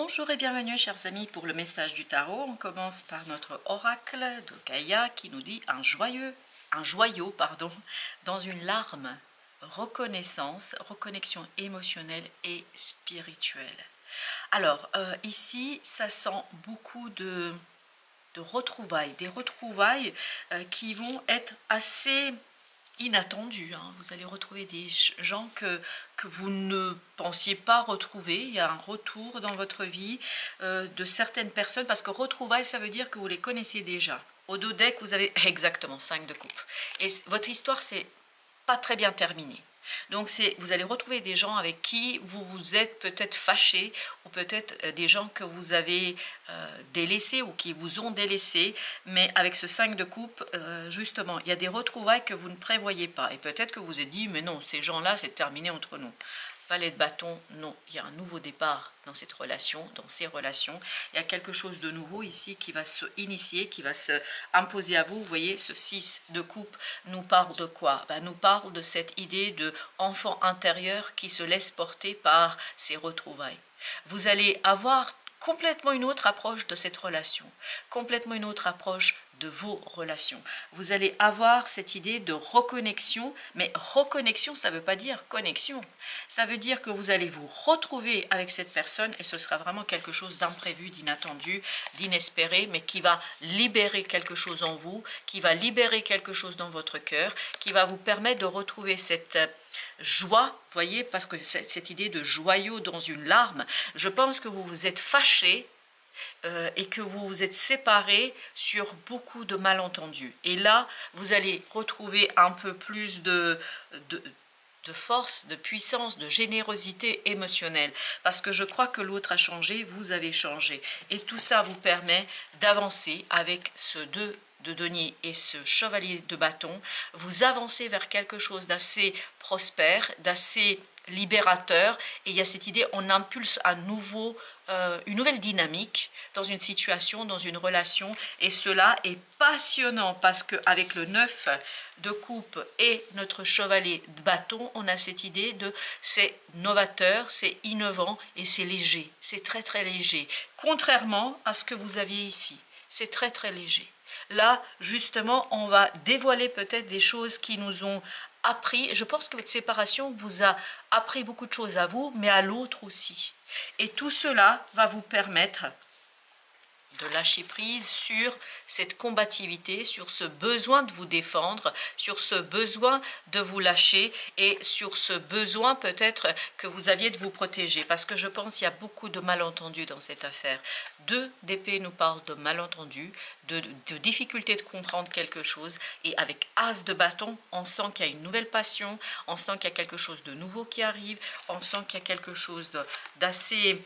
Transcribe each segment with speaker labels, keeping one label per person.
Speaker 1: Bonjour et bienvenue chers amis pour le message du tarot. On commence par notre oracle de Gaïa qui nous dit un joyau dans une larme, reconnexion émotionnelle et spirituelle. Alors ici ça sent beaucoup de retrouvailles, des retrouvailles qui vont être assez inattendu, hein. Vous allez retrouver des gens que vous ne pensiez pas retrouver. Il y a un retour dans votre vie de certaines personnes, parce que retrouvailles, ça veut dire que vous les connaissez déjà. Au dos deck, vous avez exactement 5 de coupe. Et votre histoire, c'est pas très bien terminée. Donc vous allez retrouver des gens avec qui vous vous êtes peut-être fâché, ou peut-être des gens que vous avez délaissés ou qui vous ont délaissé, mais avec ce 5 de coupe, justement, il y a des retrouvailles que vous ne prévoyez pas. Et peut-être que vous vous êtes dit, mais non, ces gens-là, c'est terminé entre nous. Valet de bâton, non, il y a un nouveau départ dans cette relation, dans ces relations. Il y a quelque chose de nouveau ici qui va se initier, qui va se imposer à vous. Vous voyez, ce 6 de coupe nous parle de quoi? Nous parle de cette idée de enfant intérieur qui se laisse porter par ces retrouvailles. Vous allez avoir complètement une autre approche de cette relation, complètement une autre approche de vos relations. Vous allez avoir cette idée de reconnexion, mais reconnexion, ça ne veut pas dire connexion. Ça veut dire que vous allez vous retrouver avec cette personne et ce sera vraiment quelque chose d'imprévu, d'inattendu, d'inespéré, mais qui va libérer quelque chose en vous, qui va libérer quelque chose dans votre cœur, qui va vous permettre de retrouver cette joie, vous voyez, parce que cette idée de joyau dans une larme, je pense que vous vous êtes fâché et que vous vous êtes séparés sur beaucoup de malentendus. Et là, vous allez retrouver un peu plus de force, de puissance, de générosité émotionnelle. Parce que je crois que l'autre a changé, vous avez changé. Et tout ça vous permet d'avancer avec ce 2 de denier et ce chevalier de bâton. Vous avancez vers quelque chose d'assez prospère, d'assez libérateur. Et il y a cette idée, on impulse à nouveau une nouvelle dynamique dans une situation, dans une relation, et cela est passionnant parce qu'avec le 9 de coupe et notre chevalier de bâton, on a cette idée de c'est novateur, c'est innovant et c'est léger, c'est très très léger, contrairement à ce que vous aviez ici, c'est très très léger. Là, justement, on va dévoiler peut-être des choses qui nous ont appris. Je pense que votre séparation vous a appris beaucoup de choses à vous, mais à l'autre aussi. Et tout cela va vous permettre de lâcher prise sur cette combativité, sur ce besoin de vous défendre, sur ce besoin de vous lâcher et sur ce besoin peut-être que vous aviez de vous protéger. Parce que je pense qu'il y a beaucoup de malentendus dans cette affaire. 2 d'épée nous parle de malentendus, de difficulté de comprendre quelque chose. Et avec As de bâton, on sent qu'il y a une nouvelle passion, on sent qu'il y a quelque chose de nouveau qui arrive, on sent qu'il y a quelque chose d'assez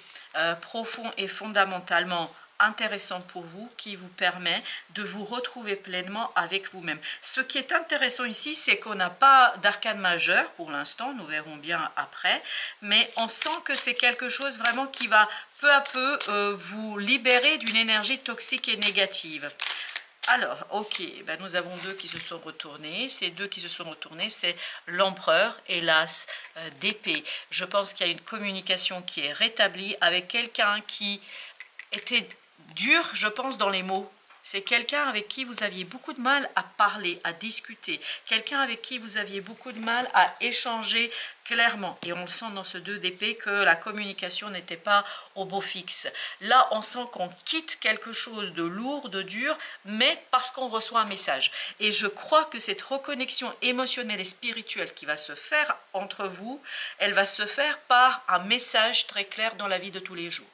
Speaker 1: profond et fondamentalement intéressant pour vous, qui vous permet de vous retrouver pleinement avec vous-même. Ce qui est intéressant ici, c'est qu'on n'a pas d'arcane majeur pour l'instant, nous verrons bien après, mais on sent que c'est quelque chose vraiment qui va peu à peu vous libérer d'une énergie toxique et négative. Alors, ok, nous avons 2 qui se sont retournés. Ces 2 qui se sont retournés, c'est l'empereur et l'as d'épée. Je pense qu'il y a une communication qui est rétablie avec quelqu'un qui était dur, je pense, dans les mots. C'est quelqu'un avec qui vous aviez beaucoup de mal à parler, à discuter. Quelqu'un avec qui vous aviez beaucoup de mal à échanger clairement. Et on le sent dans ce 2 d'épée que la communication n'était pas au beau fixe. Là, on sent qu'on quitte quelque chose de lourd, de dur, mais parce qu'on reçoit un message. Et je crois que cette reconnexion émotionnelle et spirituelle qui va se faire entre vous, elle va se faire par un message très clair dans la vie de tous les jours.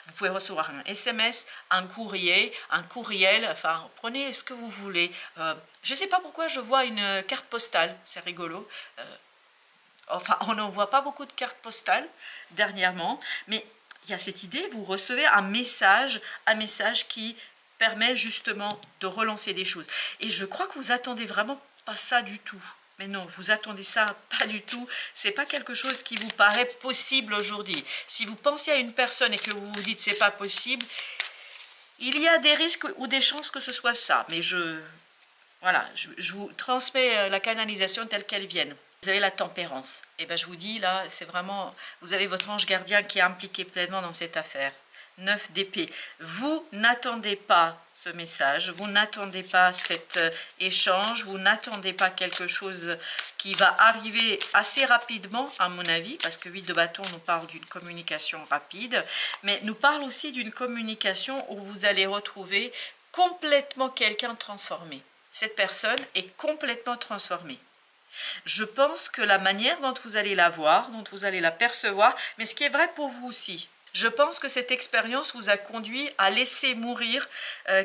Speaker 1: Vous pouvez recevoir un SMS, un courrier, un courriel, enfin, prenez ce que vous voulez. Je ne sais pas pourquoi je vois une carte postale, c'est rigolo. Enfin, on n'en voit pas beaucoup de cartes postales dernièrement, mais il y a cette idée, vous recevez un message qui permet justement de relancer des choses. Et je crois que vous attendez vraiment pas ça du tout. Mais non, vous attendez ça pas du tout. C'est pas quelque chose qui vous paraît possible aujourd'hui. Si vous pensez à une personne et que vous vous dites c'est pas possible, il y a des risques ou des chances que ce soit ça. Mais voilà, je vous transmets la canalisation telle qu'elle vienne. Vous avez la tempérance. Et je vous dis là, c'est vraiment, vous avez votre ange gardien qui est impliqué pleinement dans cette affaire. 9 d'épée. Vous n'attendez pas ce message, vous n'attendez pas cet échange, vous n'attendez pas quelque chose qui va arriver assez rapidement, à mon avis, parce que 8 de bâton nous parle d'une communication rapide, mais nous parle aussi d'une communication où vous allez retrouver complètement quelqu'un transformé. Cette personne est complètement transformée. Je pense que la manière dont vous allez la voir, dont vous allez la percevoir, mais ce qui est vrai pour vous aussi, je pense que cette expérience vous a conduit à laisser mourir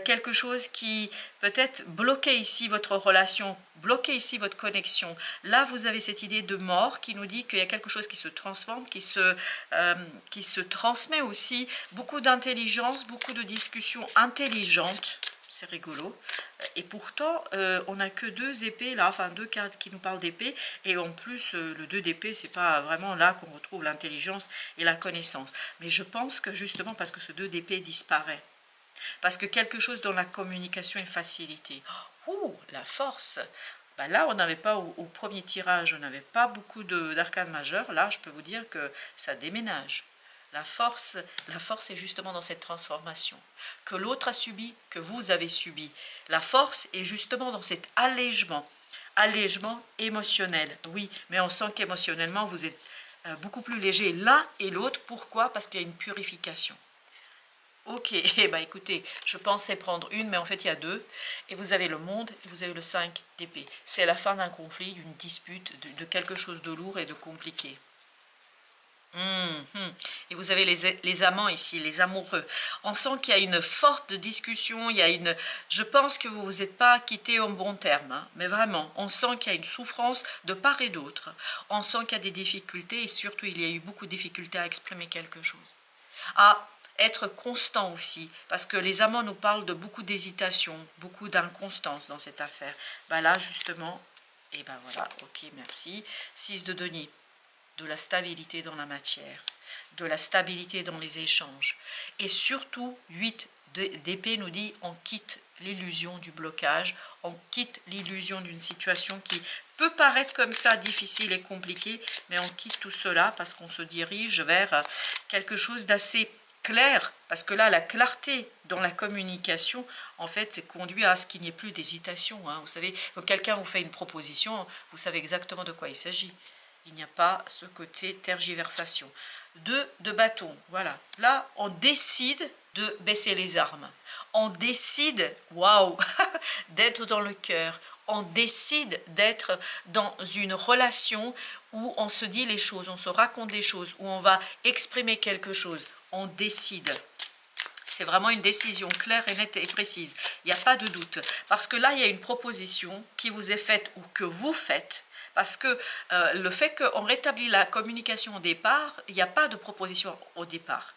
Speaker 1: quelque chose qui peut-être bloquait ici votre relation, bloquait ici votre connexion. Là, vous avez cette idée de mort qui nous dit qu'il y a quelque chose qui se transforme, qui se transmet aussi. Beaucoup d'intelligence, beaucoup de discussions intelligentes. C'est rigolo. Et pourtant, on n'a que 2 épées là, enfin 2 cartes qui nous parlent d'épée. Et en plus, le 2 d'épée, c'est pas vraiment là qu'on retrouve l'intelligence et la connaissance. Mais je pense que justement parce que ce 2 d'épée disparaît. Parce que quelque chose dans la communication est facilité. Oh, la force! Ben là, on n'avait pas au premier tirage, on n'avait pas beaucoup d'arcanes majeures. Là, je peux vous dire que ça déménage. La force est justement dans cette transformation que l'autre a subi, que vous avez subi. La force est justement dans cet allègement émotionnel. Oui, mais on sent qu'émotionnellement, vous êtes beaucoup plus léger l'un et l'autre. Pourquoi? Parce qu'il y a une purification. Ok, eh ben écoutez, je pensais prendre une, mais en fait il y a 2. Et vous avez le monde, et vous avez le 5 d'épée. C'est la fin d'un conflit, d'une dispute, de quelque chose de lourd et de compliqué. Et vous avez les amants ici, les amoureux. On sent qu'il y a une forte discussion, je pense que vous ne vous êtes pas quittés en bon terme, hein, mais vraiment, on sent qu'il y a une souffrance de part et d'autre. On sent qu'il y a des difficultés et surtout il y a eu beaucoup de difficultés à exprimer quelque chose. À être constant aussi, parce que les amants nous parlent de beaucoup d'hésitation, beaucoup d'inconstance dans cette affaire. Ben là, justement, et ben voilà, ok, merci. 6 de denier. De la stabilité dans la matière, de la stabilité dans les échanges. Et surtout, 8 d'épée nous dit on quitte l'illusion du blocage, on quitte l'illusion d'une situation qui peut paraître comme ça difficile et compliquée, mais on quitte tout cela parce qu'on se dirige vers quelque chose d'assez clair, parce que là, la clarté dans la communication, en fait, conduit à ce qu'il n'y ait plus d'hésitation. Hein. Vous savez, quand quelqu'un vous fait une proposition, vous savez exactement de quoi il s'agit. Il n'y a pas ce côté tergiversation. 2 de bâton, voilà. Là, on décide de baisser les armes. On décide, waouh, d'être dans le cœur. On décide d'être dans une relation où on se dit les choses, on se raconte des choses, où on va exprimer quelque chose. On décide. C'est vraiment une décision claire et nette et précise. Il n'y a pas de doute. Parce que là, il y a une proposition qui vous est faite ou que vous faites. Parce que le fait qu'on rétablit la communication au départ, il n'y a pas de proposition au départ.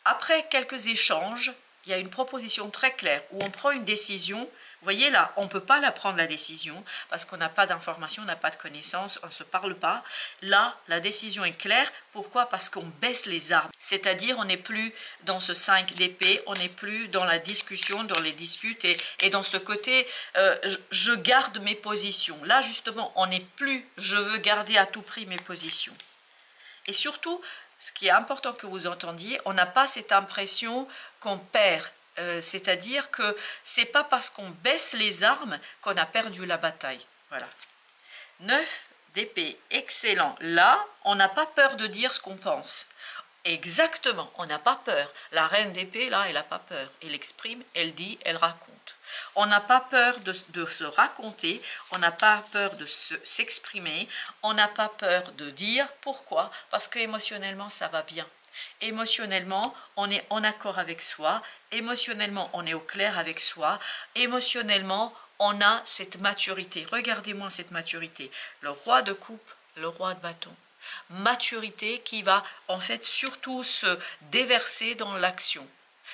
Speaker 1: Après quelques échanges, il y a une proposition très claire où on prend une décision. Vous voyez là, on ne peut pas la prendre la décision parce qu'on n'a pas d'information, on n'a pas de connaissances, on ne se parle pas. Là, la décision est claire. Pourquoi? Parce qu'on baisse les armes. C'est-à-dire, on n'est plus dans ce 5 d'épée, on n'est plus dans la discussion, dans les disputes et dans ce côté je garde mes positions. Là, justement, on n'est plus je veux garder à tout prix mes positions. Et surtout, ce qui est important que vous entendiez, on n'a pas cette impression qu'on perd. C'est-à-dire que c'est pas parce qu'on baisse les armes qu'on a perdu la bataille. Voilà. 9 d'épée, excellent. Là, on n'a pas peur de dire ce qu'on pense. Exactement, on n'a pas peur. La reine d'épée, là, elle n'a pas peur. Elle exprime, elle dit, elle raconte. On n'a pas peur de se raconter, on n'a pas peur de s'exprimer, on n'a pas peur de dire. Pourquoi? Parce qu'émotionnellement, ça va bien. Émotionnellement, on est en accord avec soi. Émotionnellement, on est au clair avec soi. Émotionnellement, on a cette maturité. Regardez-moi cette maturité. Le roi de coupe, le roi de bâton. Maturité qui va en fait surtout se déverser dans l'action.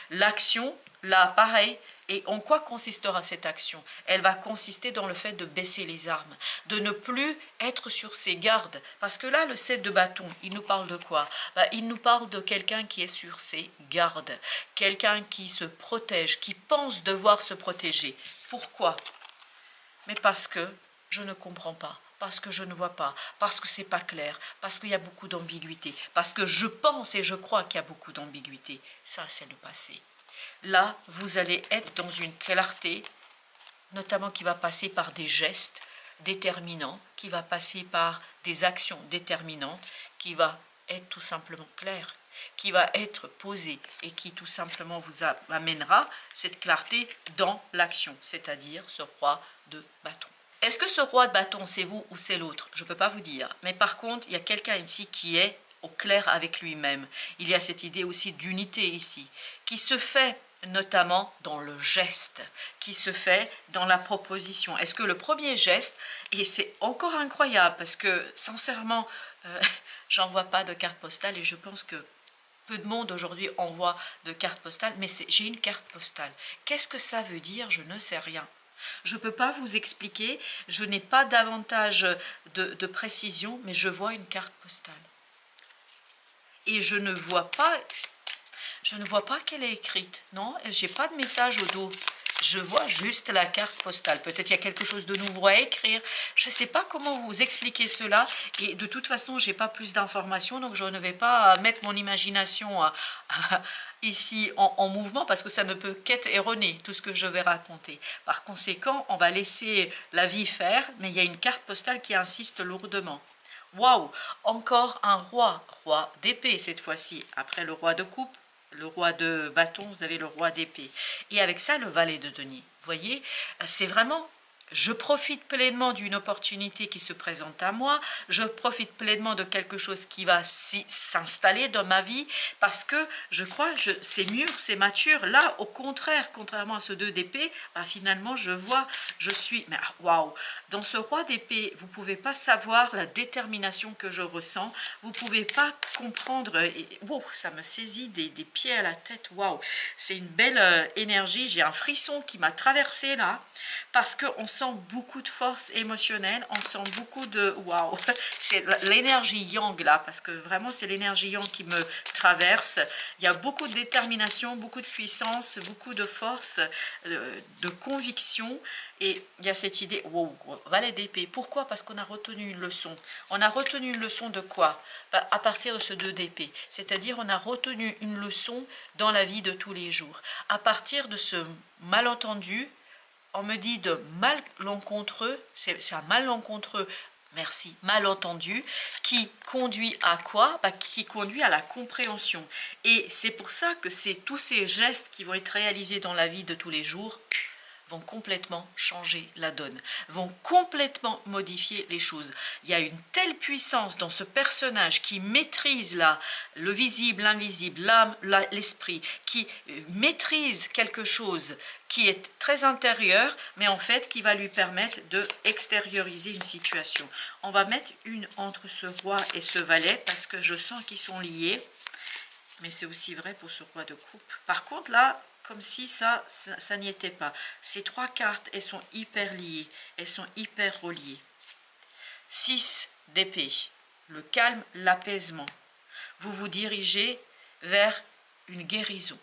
Speaker 1: L'action, là, pareil. Et en quoi consistera cette action? Elle va consister dans le fait de baisser les armes, de ne plus être sur ses gardes. Parce que là, le 7 de bâton, il nous parle de quoi? Il nous parle de quelqu'un qui est sur ses gardes, quelqu'un qui se protège, qui pense devoir se protéger. Pourquoi? Mais parce que je ne comprends pas. parce que je ne vois pas, parce que c'est pas clair, parce qu'il y a beaucoup d'ambiguïté, parce que je pense et je crois qu'il y a beaucoup d'ambiguïté. Ça, c'est le passé. Là, vous allez être dans une clarté, notamment qui va passer par des gestes déterminants, qui va passer par des actions déterminantes, qui va être tout simplement claire, qui va être posée et qui tout simplement vous amènera cette clarté dans l'action, c'est-à-dire ce roi de bâton. Est-ce que ce roi de bâton, c'est vous ou c'est l'autre? Je ne peux pas vous dire. Mais par contre, il y a quelqu'un ici qui est au clair avec lui-même. Il y a cette idée aussi d'unité ici, qui se fait notamment dans le geste, qui se fait dans la proposition. Est-ce que le premier geste, et c'est encore incroyable, parce que sincèrement, j'en vois pas de carte postale et je pense que peu de monde aujourd'hui envoie de carte postale, mais j'ai une carte postale. Qu'est-ce que ça veut dire? Je ne sais rien. Je ne peux pas vous expliquer, je n'ai pas davantage de précision, mais je vois une carte postale. Et je ne vois pas qu'elle est écrite. Non, j'ai pas de message au dos. Je vois juste la carte postale. Peut-être il y a quelque chose de nouveau à écrire. Je ne sais pas comment vous expliquer cela. Et de toute façon, je n'ai pas plus d'informations. Donc, je ne vais pas mettre mon imagination ici en mouvement parce que ça ne peut qu'être erroné, tout ce que je vais raconter. Par conséquent, on va laisser la vie faire. Mais il y a une carte postale qui insiste lourdement. Waouh! Encore un roi d'épée cette fois-ci. Après le roi de coupe. Le roi de bâton, vous avez le roi d'épée. Et avec ça, le valet de denier. Vous voyez, c'est vraiment, je profite pleinement d'une opportunité qui se présente à moi, je profite pleinement de quelque chose qui va s'installer dans ma vie, parce que je crois que c'est mûr, c'est mature. Là, au contraire, contrairement à ce 2 d'épée, bah, finalement, je vois, je suis, mais waouh, dans ce roi d'épée, vous ne pouvez pas savoir la détermination que je ressens, vous ne pouvez pas comprendre, et, wow, ça me saisit des pieds à la tête, waouh, c'est une belle énergie, j'ai un frisson qui m'a traversé là, parce qu'on sent beaucoup de force émotionnelle, on sent beaucoup de, waouh, c'est l'énergie yang là, parce que vraiment c'est l'énergie yang qui me traverse, il y a beaucoup de détermination, beaucoup de puissance, beaucoup de force, de conviction. Et il y a cette idée, wow, valet d'épée. Pourquoi? Parce qu'on a retenu une leçon. On a retenu une leçon de quoi? Bah, à partir de ce 2 d'épée. C'est-à-dire, on a retenu une leçon dans la vie de tous les jours. À partir de ce malentendu, on me dit de malencontreux, c'est un malencontreux, merci, malentendu, qui conduit à quoi? Bah, qui conduit à la compréhension. Et c'est pour ça que c'est tous ces gestes qui vont être réalisés dans la vie de tous les jours, vont complètement changer la donne, vont complètement modifier les choses. Il y a une telle puissance dans ce personnage qui maîtrise là, le visible, l'invisible, l'âme, l'esprit, qui maîtrise quelque chose qui est très intérieur, mais en fait qui va lui permettre de extérioriser une situation. On va mettre une entre ce roi et ce valet parce que je sens qu'ils sont liés, mais c'est aussi vrai pour ce roi de coupe. Par contre là, comme si ça n'y était pas. Ces 3 cartes, elles sont hyper liées, elles sont hyper reliées. 6 d'épée, le calme, l'apaisement. Vous vous dirigez vers une guérison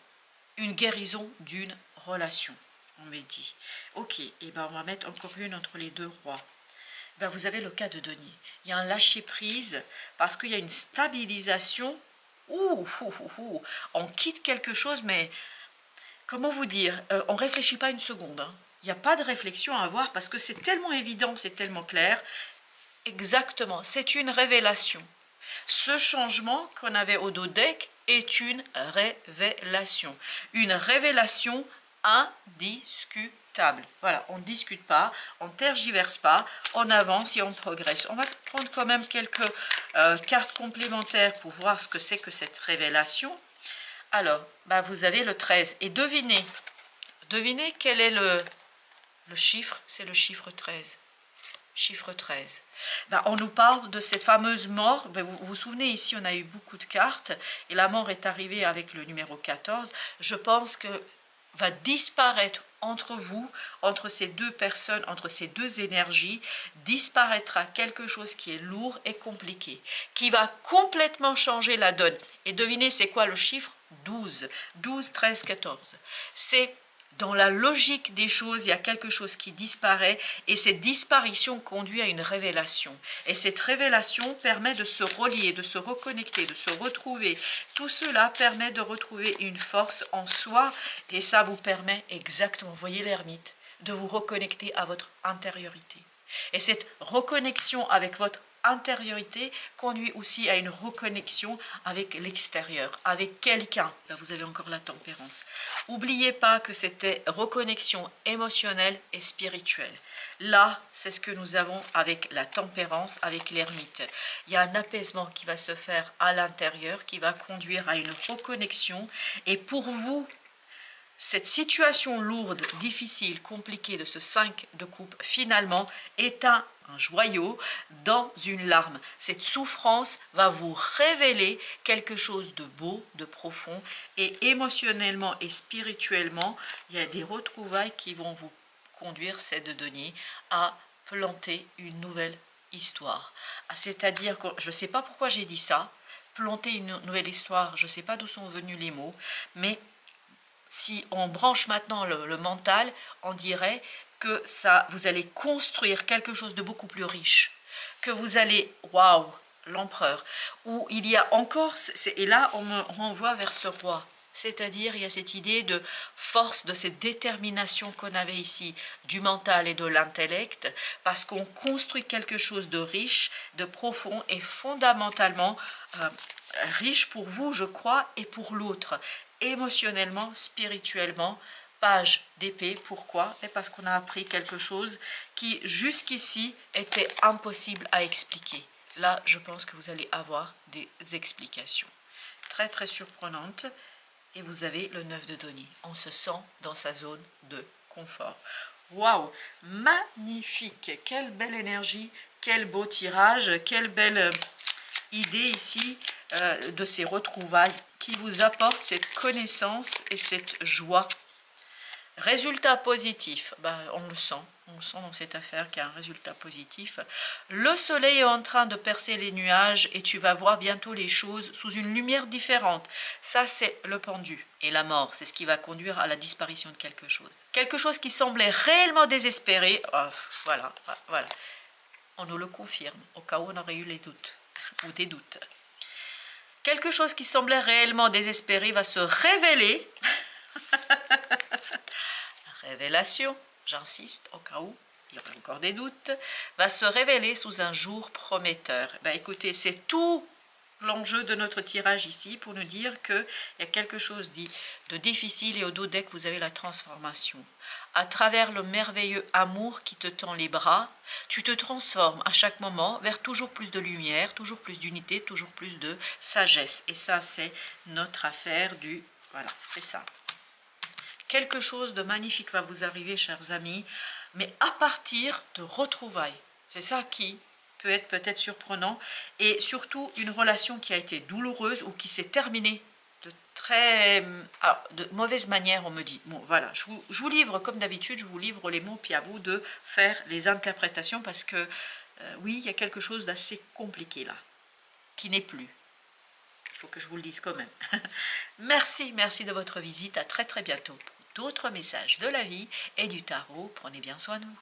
Speaker 1: d'une relation, on me dit. Ok, et ben on va mettre encore une entre les 2 rois. Ben vous avez le cas de denier. Il y a un lâcher-prise parce qu'il y a une stabilisation. On quitte quelque chose, mais... Comment vous dire, on ne réfléchit pas une seconde. Hein. Il n'y a pas de réflexion à avoir parce que c'est tellement évident, c'est tellement clair. Exactement, c'est une révélation. Ce changement qu'on avait au dos deck est une révélation. Une révélation indiscutable. Voilà, on ne discute pas, on ne tergiverse pas, on avance et on progresse. On va prendre quand même quelques cartes complémentaires pour voir ce que c'est que cette révélation. Alors, bah vous avez le 13. Et devinez quel est le chiffre? C'est le chiffre 13. Chiffre 13. Bah, on nous parle de cette fameuse mort. Bah, vous vous souvenez, ici, on a eu beaucoup de cartes. Et la mort est arrivée avec le numéro 14. Je pense que va disparaître entre vous, entre ces 2 personnes, entre ces 2 énergies, disparaîtra quelque chose qui est lourd et compliqué, qui va complètement changer la donne. Et devinez, c'est quoi le chiffre? 12. 12, 13, 14. C'est Dans la logique des choses, il y a quelque chose qui disparaît et cette disparition conduit à une révélation. Et cette révélation permet de se relier, de se reconnecter, de se retrouver. Tout cela permet de retrouver une force en soi et ça vous permet exactement, vous voyez l'ermite, de vous reconnecter à votre intériorité. Et cette reconnexion avec votre intériorité conduit aussi à une reconnexion avec l'extérieur, avec quelqu'un. Là, vous avez encore la tempérance. N'oubliez pas que c'était reconnexion émotionnelle et spirituelle. Là, c'est ce que nous avons avec la tempérance, avec l'ermite. Il y a un apaisement qui va se faire à l'intérieur, qui va conduire à une reconnexion. Et pour vous, cette situation lourde, difficile, compliquée de ce 5 de coupe, finalement, est un joyau dans une larme. Cette souffrance va vous révéler quelque chose de beau, de profond, et émotionnellement et spirituellement, il y a des retrouvailles qui vont vous conduire, c'est de Denis, à planter une nouvelle histoire. C'est-à-dire que, je ne sais pas pourquoi j'ai dit ça, planter une nouvelle histoire, je ne sais pas d'où sont venus les mots, mais si on branche maintenant le mental, on dirait que ça, vous allez construire quelque chose de beaucoup plus riche, que vous allez, waouh, l'empereur, où il y a encore, et là on me renvoie vers ce roi, c'est-à-dire il y a cette idée de force, de cette détermination qu'on avait ici, du mental et de l'intellect, parce qu'on construit quelque chose de riche, de profond et fondamentalement riche pour vous, je crois, et pour l'autre. Émotionnellement, spirituellement, page d'épée. Pourquoi? Et parce qu'on a appris quelque chose qui jusqu'ici était impossible à expliquer. Là, je pense que vous allez avoir des explications très très surprenantes. Et vous avez le 9 de Denis. On se sent dans sa zone de confort. Waouh, magnifique! Quelle belle énergie, quel beau tirage, quelle belle idée ici de ces retrouvailles qui vous apportent cette connaissance et cette joie. Résultat positif, on le sent dans cette affaire qu'il y a un résultat positif. Le soleil est en train de percer les nuages et tu vas voir bientôt les choses sous une lumière différente. Ça, c'est le pendu. Et la mort, c'est ce qui va conduire à la disparition de quelque chose. Quelque chose qui semblait réellement désespéré, voilà. On nous le confirme, au cas où on aurait eu les doutes, ou des doutes. Quelque chose qui semblait réellement désespéré va se révéler. Révélation, j'insiste, au cas où il y aurait encore des doutes, va se révéler sous un jour prometteur. Écoutez, c'est tout l'enjeu de notre tirage ici pour nous dire qu'il y a quelque chose de difficile et au dos deck, vous avez la transformation. À travers le merveilleux amour qui te tend les bras, tu te transformes à chaque moment vers toujours plus de lumière, toujours plus d'unité, toujours plus de sagesse. Et ça, c'est notre affaire du... Voilà, c'est ça. Quelque chose de magnifique va vous arriver, chers amis, mais à partir de retrouvailles. C'est ça qui peut être peut-être surprenant. Et surtout, une relation qui a été douloureuse ou qui s'est terminée de mauvaise manière, on me dit. Bon, voilà, je vous livre, comme d'habitude, je vous livre les mots, puis à vous de faire les interprétations, parce que, oui, il y a quelque chose d'assez compliqué là, qui n'est plus. Il faut que je vous le dise quand même. Merci de votre visite. À très très bientôt pour d'autres messages de la vie et du tarot. Prenez bien soin de vous.